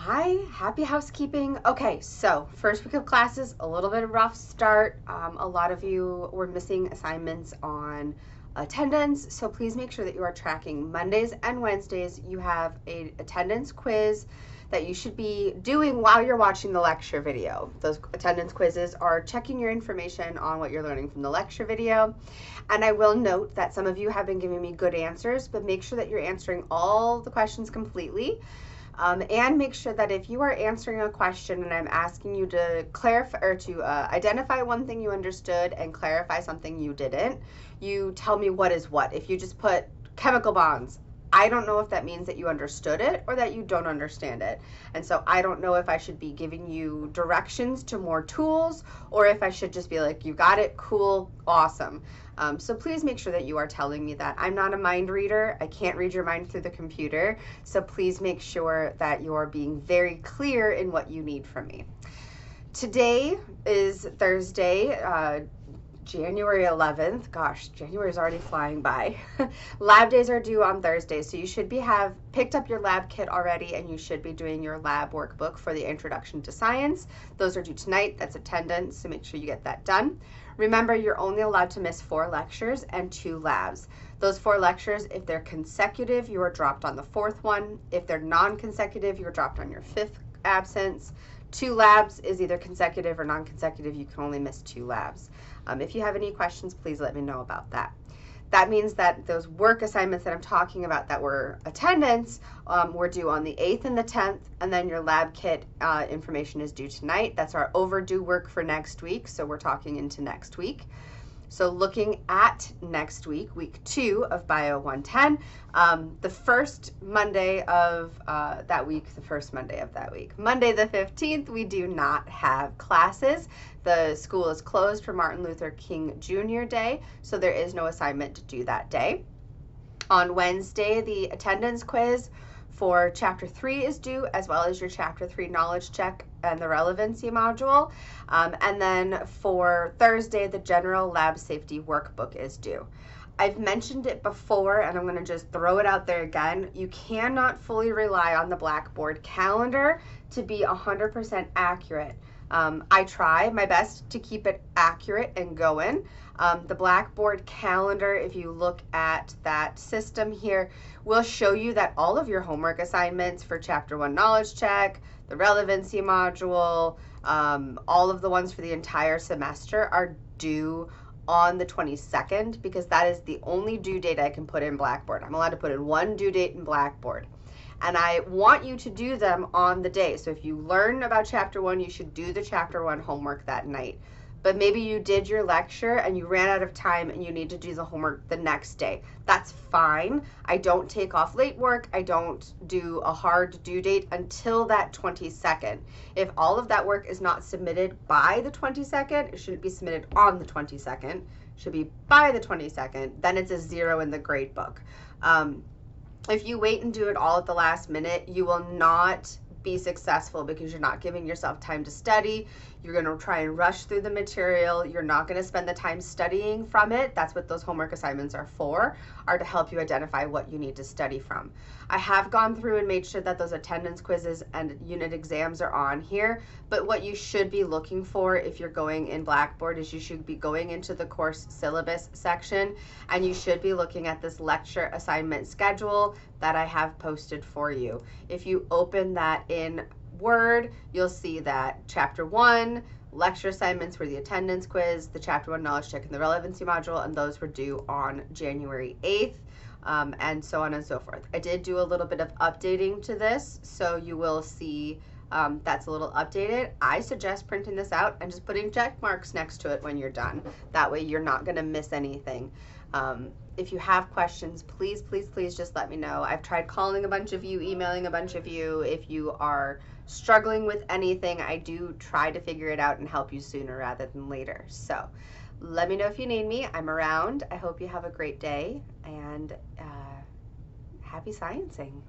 Hi, happy housekeeping. Okay, so first week of classes, a little bit of rough start. A lot of you were missing assignments on attendance, so please make sure that you are tracking Mondays and Wednesdays. You have a attendance quiz that you should be doing while you're watching the lecture video. Those attendance quizzes are checking your information on what you're learning from the lecture video. And I will note that some of you have been giving me good answers, but make sure that you're answering all the questions completely. And make sure that if you are answering a question and I'm asking you to clarify or to identify one thing you understood and clarify something you didn't, you tell me what is what. If you just put chemical bonds, I don't know if that means that you understood it or that you don't understand it. And so I don't know if I should be giving you directions to more tools or if I should just be like, you got it, cool, awesome. So please make sure that you are telling me that. I'm not a mind reader. I can't read your mind through the computer. So please make sure that you're being very clear in what you need from me. Today is Thursday, January 11th. Gosh, January is already flying by. Lab days are due on Thursday, so you should have picked up your lab kit already, and you should be doing your lab workbook for the Introduction to Science. Those are due tonight. That's attendance, so make sure you get that done. Remember, you're only allowed to miss 4 lectures and 2 labs. Those 4 lectures, if they're consecutive, you are dropped on the 4th one. If they're non-consecutive, you're dropped on your 5th absence. 2 labs is either consecutive or non-consecutive. You can only miss 2 labs. If you have any questions, please let me know about that. That means that those work assignments that I'm talking about that were attendance were due on the 8th and the 10th, and then your lab kit information is due tonight. That's our overdue work for next week, so we're talking into next week. So looking at next week, week 2 of Bio 110, the first Monday of that week, Monday the 15th, we do not have classes. The school is closed for Martin Luther King Jr. Day, so there is no assignment to do that day. On Wednesday, the attendance quiz for Chapter 3 is due, as well as your Chapter 3 knowledge check and the relevancy module. And then for Thursday, the general lab safety workbook is due. I've mentioned it before, and I'm going to just throw it out there again. You cannot fully rely on the Blackboard calendar to be 100% accurate. I try my best to keep it accurate and going. The Blackboard calendar, if you look at that system here, will show you that all of your homework assignments for Chapter 1 knowledge check, the relevancy module, all of the ones for the entire semester are due on the 22nd, because that is the only due date I can put in Blackboard. I'm allowed to put in one due date in Blackboard. And I want you to do them on the day. So if you learn about Chapter 1, you should do the Chapter 1 homework that night. But maybe you did your lecture and you ran out of time and you need to do the homework the next day. That's fine. I don't take off late work. I don't do a hard due date until that 22nd. If all of that work is not submitted by the 22nd, it shouldn't be submitted on the 22nd. It should be by the 22nd. Then it's a 0 in the grade book. If you wait and do it all at the last minute, you will not be successful because you're not giving yourself time to study. You're going to try and rush through the material. You're not going to spend the time studying from it. That's what those homework assignments are for, are to help you identify what you need to study from. I have gone through and made sure that those attendance quizzes and unit exams are on here, but what you should be looking for if you're going in Blackboard is you should be going into the course syllabus section, and you should be looking at this lecture assignment schedule that I have posted for you. If you open that in Word, you'll see that Chapter 1 lecture assignments were the attendance quiz, the Chapter 1 knowledge check, and the relevancy module, and those were due on January 8th, and so on and so forth. I did do a little bit of updating to this, so you will see that's a little updated. I suggest printing this out and just putting check marks next to it when you're done. That way you're not going to miss anything. If you have questions, please, please, please just let me know. I've tried calling a bunch of you, emailing a bunch of you. If you are struggling with anything, I do try to figure it out and help you sooner rather than later. So let me know if you need me. I'm around. I hope you have a great day, and happy sciencing.